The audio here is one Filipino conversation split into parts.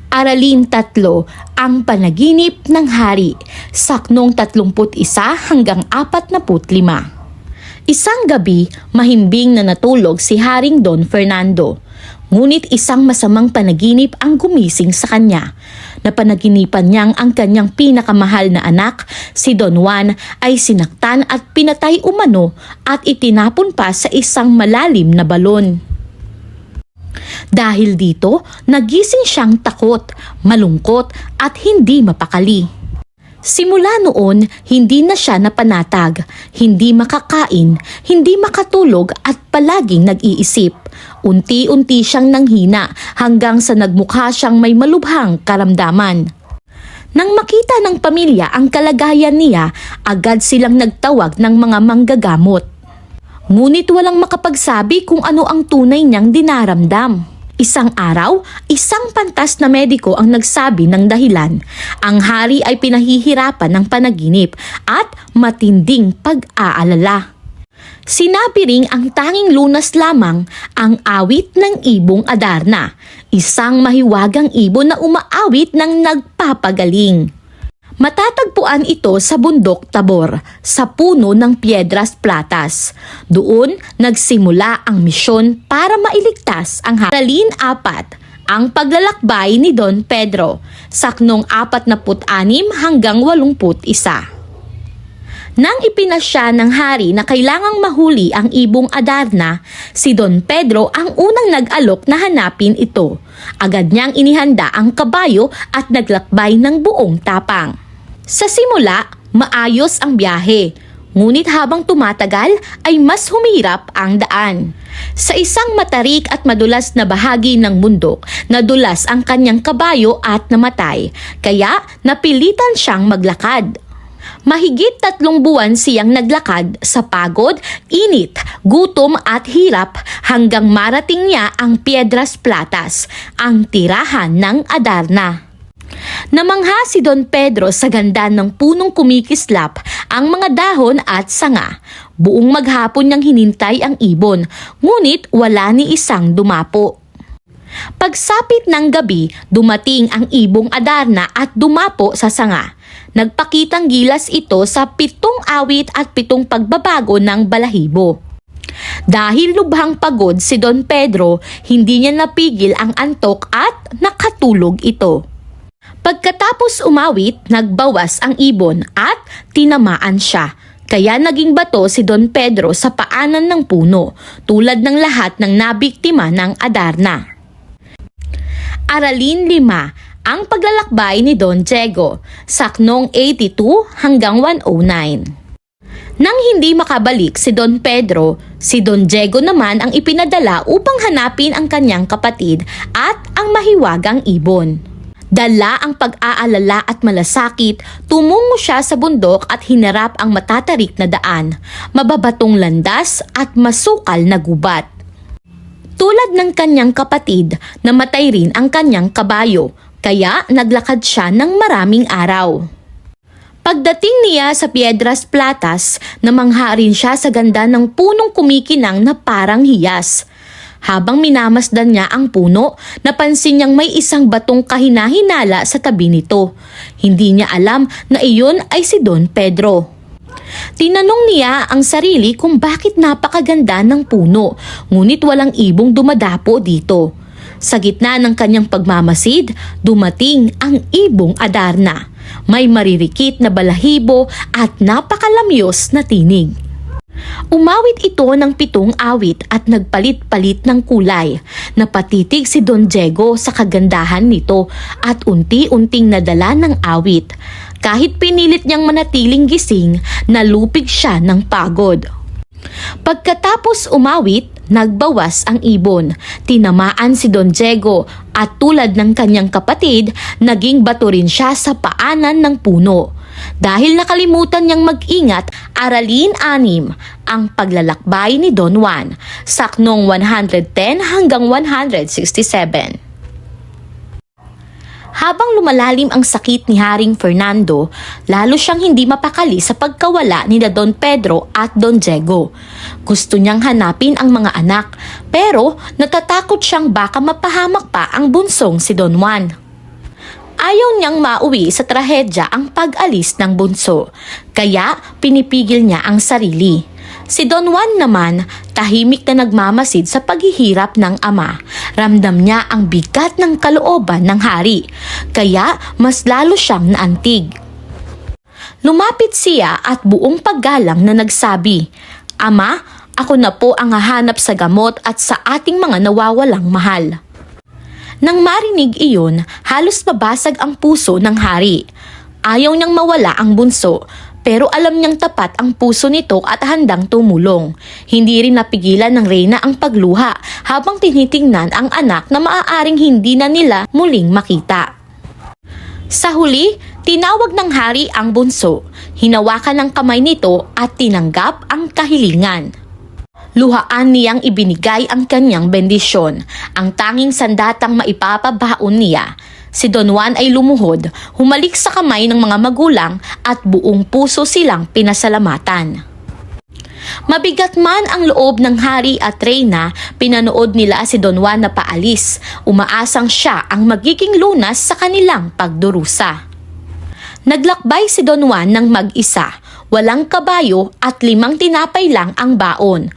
Aralin 3, ang panaginip ng hari, saknong 31 hanggang 45. Isang gabi, mahimbing na natulog si Haring Don Fernando. Ngunit isang masamang panaginip ang gumising sa kanya. Napanaginipan niyang ang kanyang pinakamahal na anak, si Don Juan, ay sinaktan at pinatay umano at itinapon pa sa isang malalim na balon. Dahil dito, nagising siyang takot, malungkot at hindi mapakali. Simula noon, hindi na siya napanatag, hindi makakain, hindi makatulog at palaging nag-iisip. Unti-unti siyang nanghina hanggang sa nagmukha siyang may malubhang karamdaman. Nang makita ng pamilya ang kalagayan niya, agad silang nagtawag ng mga manggagamot. Ngunit walang makapagsabi kung ano ang tunay niyang dinaramdam. Isang araw, isang pantas na mediko ang nagsabi ng dahilan. Ang hari ay pinahihirapan ng panaginip at matinding pag-aalala. Sinabi ring ang tanging lunas lamang ang awit ng ibong Adarna, isang mahiwagang ibon na umaawit ng nagpapagaling. Matatagpuan ito sa bundok Tabor, sa puno ng Piedras Platas. Doon nagsimula ang misyon para mailigtas ang Aralin 4, ang paglalakbay ni Don Pedro, saknong 46 hanggang 81. Nang ipinasya ng hari na kailangang mahuli ang ibong Adarna, si Don Pedro ang unang nag-alok na hanapin ito. Agad niyang inihanda ang kabayo at naglakbay ng buong tapang. Sa simula, maayos ang biyahe, ngunit habang tumatagal ay mas humirap ang daan. Sa isang matarik at madulas na bahagi ng bundok, nadulas ang kanyang kabayo at namatay, kaya napilitan siyang maglakad. Mahigit 3 buwan siyang naglakad sa pagod, init, gutom at hirap hanggang marating niya ang Piedras Platas, ang tirahan ng Adarna. Namangha si Don Pedro sa ganda ng punong kumikislap, ang mga dahon at sanga. Buong maghapon niyang hinintay ang ibon, ngunit wala ni isang dumapo. Pagsapit ng gabi, dumating ang ibong Adarna at dumapo sa sanga. Nagpakitang gilas ito sa 7 awit at 7 pagbabago ng balahibo. Dahil lubhang pagod si Don Pedro, hindi niya napigil ang antok at nakatulog ito. Pagkatapos umawit, nagbawas ang ibon at tinamaan siya. Kaya naging bato si Don Pedro sa paanan ng puno, tulad ng lahat ng nabiktima ng Adarna. Aralin 5, ang paglalakbay ni Don Diego, saknong 82 hanggang 109. Nang hindi makabalik si Don Pedro, si Don Diego naman ang ipinadala upang hanapin ang kanyang kapatid at ang mahiwagang ibon. Dala ang pag-aalala at malasakit, tumungo siya sa bundok at hinarap ang matatarik na daan, mababatong landas at masukal na gubat. Tulad ng kanyang kapatid, namatay rin ang kanyang kabayo, kaya naglakad siya ng maraming araw. Pagdating niya sa Piedras Platas, namangha rin siya sa ganda ng punong kumikinang na parang hiyas. Habang minamasdan niya ang puno, napansin niyang may isang batong kahina-hinala sa tabi nito. Hindi niya alam na iyon ay si Don Pedro. Tinanong niya ang sarili kung bakit napakaganda ng puno, ngunit walang ibong dumadapo dito. Sa gitna ng kanyang pagmamasid, dumating ang ibong Adarna. May maririkit na balahibo at napakalamyos na tinig. Umawit ito ng 7 awit at nagpalit-palit ng kulay. Napatitig si Don Diego sa kagandahan nito at unti-unting nadala ng awit. Kahit pinilit niyang manatiling gising, nalupig siya ng pagod. Pagkatapos umawit, nagbawas ang ibon. Tinamaan si Don Diego at tulad ng kanyang kapatid, naging bato rin siya sa paanan ng puno. Dahil nakalimutan niyang mag-ingat, Aralin 6, ang paglalakbay ni Don Juan, saknong 110 hanggang 167. Habang lumalalim ang sakit ni Haring Fernando, lalo siyang hindi mapakali sa pagkawala ni Don Pedro at Don Diego. Gusto niyang hanapin ang mga anak, pero natatakot siyang baka mapahamak pa ang bunsong si Don Juan. Ayaw niyang mauwi sa trahedya ang pag-alis ng bunso, kaya pinipigil niya ang sarili. Si Don Juan naman, tahimik na nagmamasid sa paghihirap ng ama. Ramdam niya ang bigat ng kalooban ng hari, kaya mas lalo siyang naantig. Lumapit siya at buong paggalang na nagsabi, "Ama, ako na po ang hahanap sa gamot at sa ating mga nawawalang mahal." Nang marinig iyon, halos mabasag ang puso ng hari. Ayaw niyang mawala ang bunso, pero alam niyang tapat ang puso nito at handang tumulong. Hindi rin napigilan ng reyna ang pagluha habang tinitingnan ang anak na maaaring hindi na nila muling makita. Sa huli, tinawag ng hari ang bunso, hinawakan ng kamay nito at tinanggap ang kahilingan. Luhaan niyang ibinigay ang kanyang bendisyon, ang tanging sandatang maipapabaon niya. Si Don Juan ay lumuhod, humalik sa kamay ng mga magulang at buong puso silang pinasalamatan. Mabigat man ang loob ng hari at reyna, pinanood nila si Don Juan na paalis. Umaasang siya ang magiging lunas sa kanilang pagdurusa. Naglakbay si Don Juan ng mag-isa, walang kabayo at 5 tinapay lang ang baon.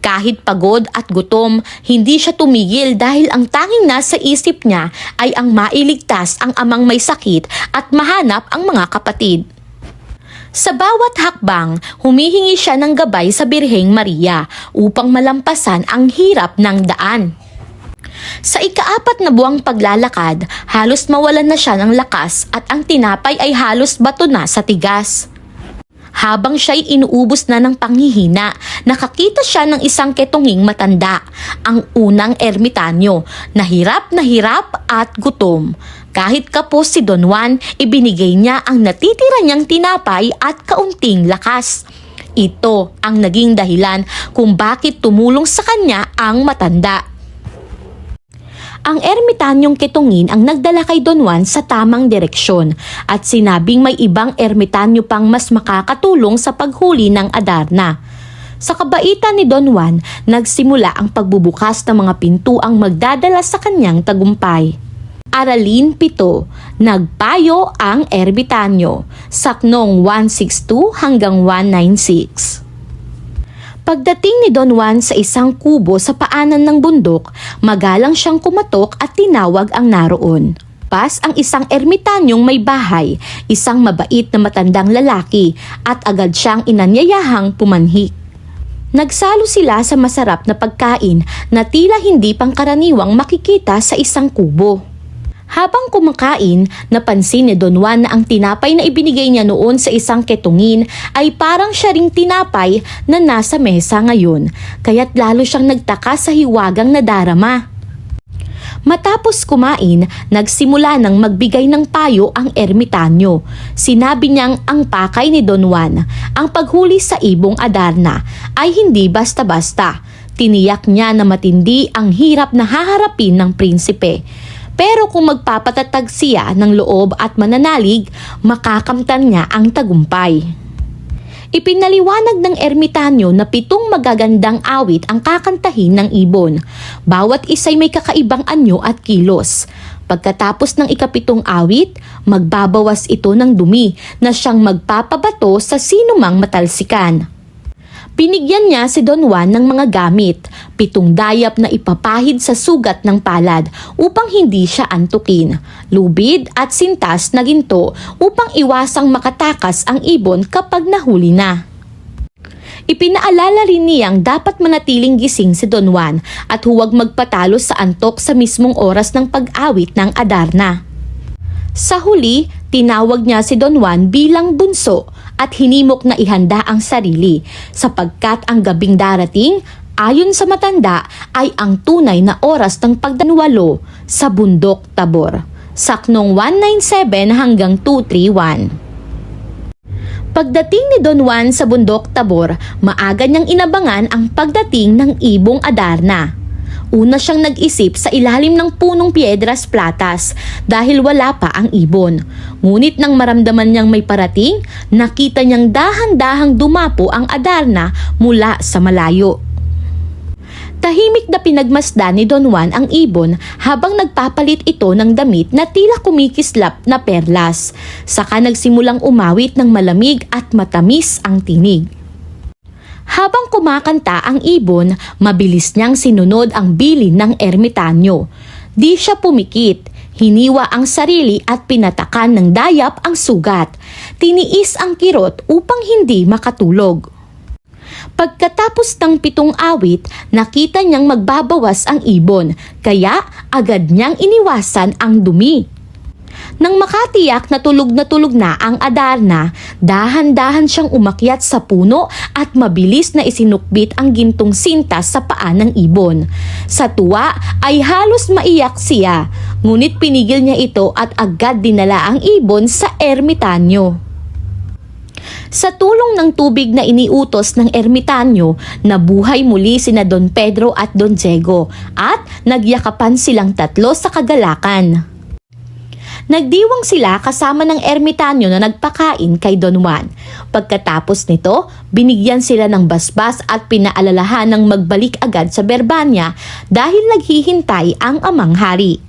Kahit pagod at gutom, hindi siya tumigil dahil ang tanging nasa isip niya ay ang mailigtas ang amang may sakit at mahanap ang mga kapatid. Sa bawat hakbang, humihingi siya ng gabay sa Birheng Maria upang malampasan ang hirap ng daan. Sa ika-4 na buwang paglalakad, halos mawalan na siya ng lakas at ang tinapay ay halos bato na sa tigas. Habang siya'y inuubos na ng panghihina, nakakita siya ng isang ketunging matanda, ang unang ermitanyo, na hirap at gutom. Kahit kapos si Don Juan, ibinigay niya ang natitira niyang tinapay at kaunting lakas. Ito ang naging dahilan kung bakit tumulong sa kanya ang matanda. Ang ermitanyong ketungin ang nagdala kay Don Juan sa tamang direksyon at sinabing may ibang ermitanyo pang mas makakatulong sa paghuli ng Adarna. Sa kabaitan ni Don Juan, nagsimula ang pagbubukas ng mga pintuang magdadala sa kanyang tagumpay. Aralin 7, Nagpayo ang ermitanyo, Saknong 162 hanggang 196. Pagdating ni Don Juan sa isang kubo sa paanan ng bundok, magalang siyang kumatok at tinawag ang naroon. Pas ang isang ermitanyong may bahay, isang mabait na matandang lalaki, at agad siyang inanyayahang pumanhik. Nagsalo sila sa masarap na pagkain na tila hindi pangkaraniwang makikita sa isang kubo. Habang kumakain, napansin ni Don Juan na ang tinapay na ibinigay niya noon sa isang ketungin ay parang siya ring tinapay na nasa mesa ngayon, kaya't lalo siyang nagtaka sa hiwagang nadarama. Matapos kumain, nagsimula ng magbigay ng payo ang ermitanyo. Sinabi niyang ang pakay ni Don Juan, ang paghuli sa ibong Adarna, ay hindi basta-basta. Tiniyak niya na matindi ang hirap na haharapin ng prinsipe. Pero kung magpapatatag siya ng loob at mananalig, makakamtan niya ang tagumpay. Ipinaliwanag ng ermitanyo na 7 magagandang awit ang kakantahin ng ibon. Bawat isa'y may kakaibang anyo at kilos. Pagkatapos ng ika-7 awit, magbabawas ito ng dumi na siyang magpapabato sa sinumang matalsikan. Binigyan niya si Don Juan ng mga gamit, 7 dayap na ipapahid sa sugat ng palad upang hindi siya antukin, lubid at sintas na ginto upang iwasang makatakas ang ibon kapag nahuli na. Ipinaalala rin niyang dapat manatiling gising si Don Juan at huwag magpatalo sa antok sa mismong oras ng pag-awit ng Adarna. Sa huli, tinawag niya si Don Juan bilang bunso at hinimok na ihanda ang sarili sapagkat ang gabing darating, ayon sa matanda, ay ang tunay na oras ng pagdanwalo sa Bundok Tabor. Saknong 197 hanggang 231. Pagdating ni Don Juan sa Bundok Tabor, maaga niyang inabangan ang pagdating ng ibong Adarna. Una siyang nag-isip sa ilalim ng punong Piedras Platas dahil wala pa ang ibon. Ngunit nang maramdaman niyang may parating, nakita niyang dahan-dahang dumapo ang Adarna mula sa malayo. Tahimik na pinagmasdan ni Don Juan ang ibon habang nagpapalit ito ng damit na tila kumikislap na perlas. Saka nagsimulang umawit ng malamig at matamis ang tinig. Habang kumakanta ang ibon, mabilis niyang sinunod ang bilin ng ermitanyo. Di siya pumikit, hiniwa ang sarili at pinatakan ng dayap ang sugat. Tiniis ang kirot upang hindi makatulog. Pagkatapos ng 7 awit, nakita niyang magbabawas ang ibon, kaya agad niyang iniwasan ang dumi. Nang makatiyak na tulog na ang Adarna, dahan-dahan siyang umakyat sa puno at mabilis na isinukbit ang gintong sintas sa paa ng ibon. Sa tuwa ay halos maiyak siya, ngunit pinigil niya ito at agad dinala ang ibon sa ermitanyo. Sa tulong ng tubig na iniutos ng ermitanyo, nabuhay muli sina Don Pedro at Don Diego at nagyakapan silang tatlo sa kagalakan. Nagdiwang sila kasama ng ermitanyo na nagpakain kay Don Juan. Pagkatapos nito, binigyan sila ng basbas at pinaalalahan ng magbalik agad sa Berbanya dahil naghihintay ang amang hari.